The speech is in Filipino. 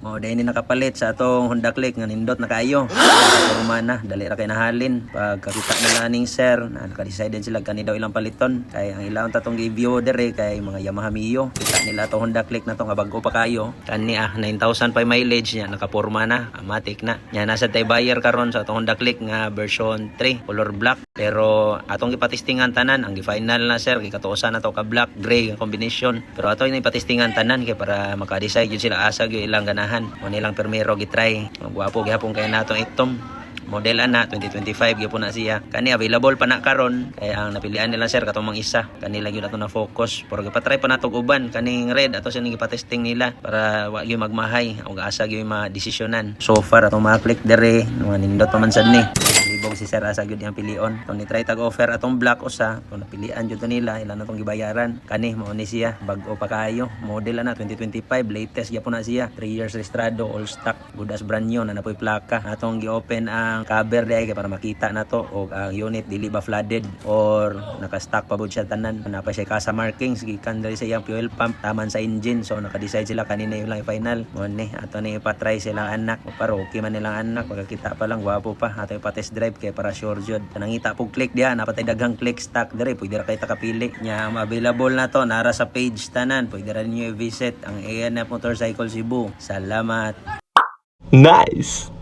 Mo dahil ni nakapalit sa atong Honda Click nga nindot na kaayo. Porma na dali ra kay nahalin. Pagkakita nila ning sir, naka-decide sila kani daw ilang paliton. Kay ang ilang tatong gi-view dere kay mga Yamaha Mio. Kita nila to Honda Click na to nga bago pa kayo. Kani 9,000 pa mileage niya, nakaporma na, matic na. Nya nasa tay buyer karon sa atong Honda Click nga version 3, color black. Pero atong gipatistingan tanan, ang gi-final na sir kay katuosan na to ka black gray nga combination. Pero ato ni patistingan tanan kay para maka-decide jud sila asa gyud ilang ganahan. Mo nilang permero gitry. Magwapo gihapon kay natong itom. Model ana 2025 gyapon na siya. Kani available pa na karon kay ang napilian nila sir katong isa. Kani lang gyud ato na focus. Pero gipatry pa natog uban kaning red ato sa gipatesting nila para wa gyud magmahay ug asa gyud ma-desisyonan. So far atong ma-click dere mga nindot pa man sad ni. Libog si sir asa gyud yang pilion. Kung ni try tag offer atong black usa, kung napilian jud to nila ilan natong gibayaran. Kani mao ni siya bag-o pa kayo. Model ana 2025 latest gyapon na siya. 3 years registrado, all stock, good as brand new na napoy plaka. Atong gi-open ang cover day kay para makita na to og ang unit dili ba flooded or naka-stock pa bud siya tanan. Napay siya kasa markings gikan diri sa iyang fuel pump taman sa engine. So naka-decide sila kanina yung lang final. Mo ni ato ni ipatry silang anak. Pero okay man nilang anak, pagkakita pa lang gwapo pa. Ato ipa-test drive kay para sure jud. Nangita pug click diha, napatay daghang click stock diri, pwede ra kay takapili. Nya available na to nara sa page tanan. Pwede ra ninyo i-visit ang ANF Motorcycle Cebu. Salamat. Nice!